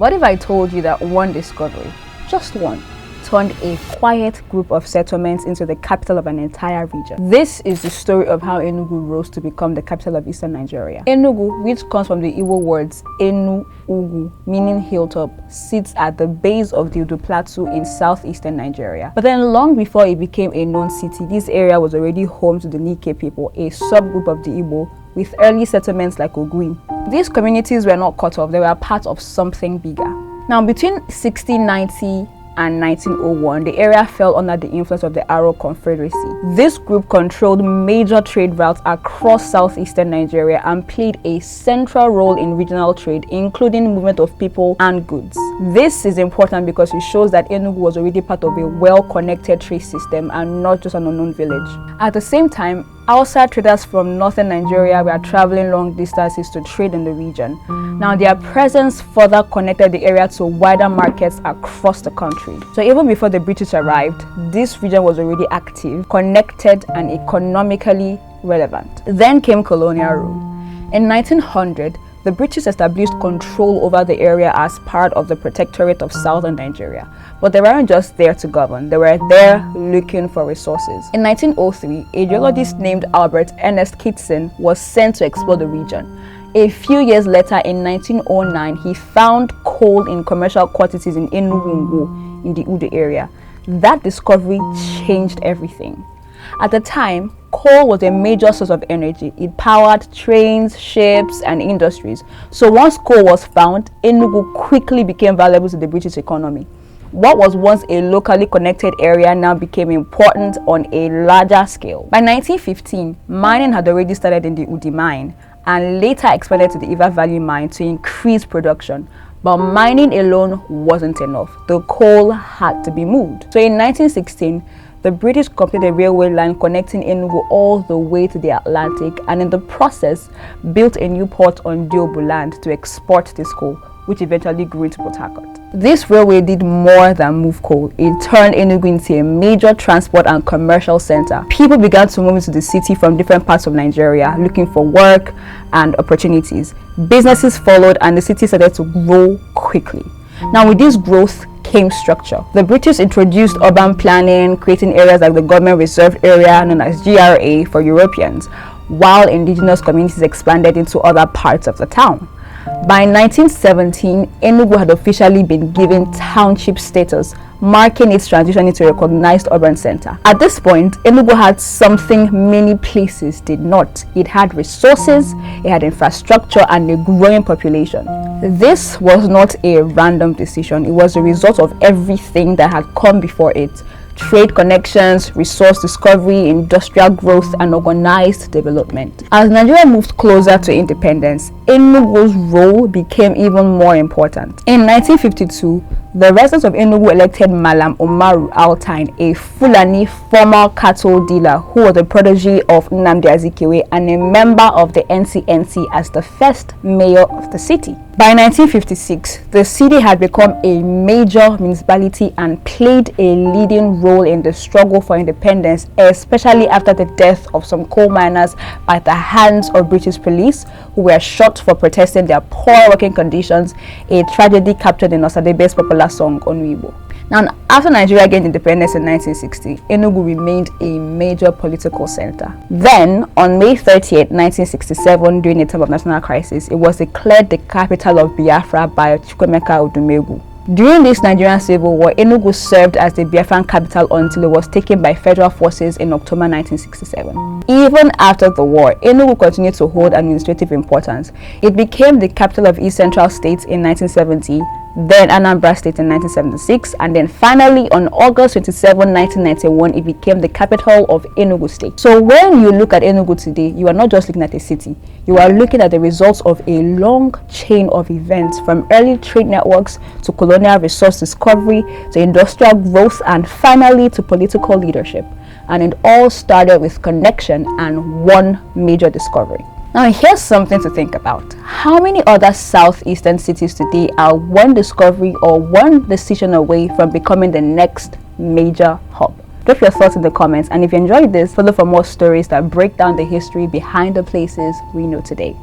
What if I told you that one discovery, just one, turned a quiet group of settlements into the capital of an entire region? This is the story of how Enugu rose to become the capital of eastern Nigeria. Enugu, which comes from the Igbo words Enugu, meaning hilltop, sits at the base of the Udu Plateau in southeastern Nigeria. But then long before it became a known city, this area was already home to the Nike people, a subgroup of the Igbo, with early settlements like Ogui. These communities were not cut off, they were part of something bigger. Now, between 1690 and 1901, the area fell under the influence of the Aro Confederacy. This group controlled major trade routes across southeastern Nigeria and played a central role in regional trade, including movement of people and goods. This is important because it shows that Enugu was already part of a well-connected trade system and not just an unknown village. At the same time, outside traders from northern Nigeria were traveling long distances to trade in the region. Now, their presence further connected the area to wider markets across the country. So even before the British arrived, this region was already active, connected, and economically relevant. Then came colonial rule. In 1900, the British established control over the area as part of the Protectorate of Southern Nigeria. But they weren't just there to govern, they were there looking for resources. In 1903, a geologist named Albert Ernest Kitson was sent to explore the region. A few years later, in 1909, he found coal in commercial quantities in Enugu in the Udu area. That discovery changed everything. At the time, coal was a major source of energy. It powered trains, ships, and industries. So once coal was found, Enugu quickly became valuable to the British economy. What was once a locally connected area now became important on a larger scale. By 1915, mining had already started in the Udi mine and later expanded to the Iva Valley mine to increase production. But mining alone wasn't enough. The coal had to be moved. So in 1916, the British completed a railway line connecting Enugu all the way to the Atlantic, and in the process built a new port on Diobu land to export this coal, which eventually grew into Port Harcourt. This railway did more than move coal. It turned Enugu into a major transport and commercial center. People began to move into the city from different parts of Nigeria, looking for work and opportunities. Businesses followed and the city started to grow quickly. Now, with this growth came structure. The British introduced urban planning, creating areas like the government reserved area known as GRA for Europeans, while indigenous communities expanded into other parts of the town. By 1917, Enugu had officially been given township status, marking its transition into a recognized urban center. At this point, Enugu had something many places did not. It had resources, it had infrastructure, and a growing population. This was not a random decision. It was a result of everything that had come before it: trade connections, resource discovery, industrial growth, and organized development. As Nigeria moved closer to independence, Enugu's role became even more important. In 1952, the residents of Enugu elected Malam Umaru Altine, a Fulani former cattle dealer who was a protege of Nnamdi Azikiwe and a member of the NCNC, as the first mayor of the city. By 1956, the city had become a major municipality and played a leading role in the struggle for independence, especially after the death of some coal miners by the hands of British police, who were shot for protesting their poor working conditions, a tragedy captured in Osadebe's popular song Onuibo. Now, after Nigeria gained independence in 1960, Enugu remained a major political center. Then, on May 30th, 1967, during a time of national crisis, it was declared the capital of Biafra by Chukwemeka Odumegwu. During this Nigerian civil war, Enugu served as the Biafran capital until it was taken by federal forces in October 1967. Even after the war, Enugu continued to hold administrative importance. It became the capital of East Central State in 1970, then Anambra State in 1976, and then finally on August 27, 1991, it became the capital of Enugu State. So when you look at Enugu today, you are not just looking at a city, you are looking at the results of a long chain of events, from early trade networks to colonial resource discovery to industrial growth and finally to political leadership. And it all started with connection and one major discovery. Now, here's something to think about. How many other southeastern cities today are one discovery or one decision away from becoming the next major hub? Drop your thoughts in the comments, and if you enjoyed this, follow for more stories that break down the history behind the places we know today.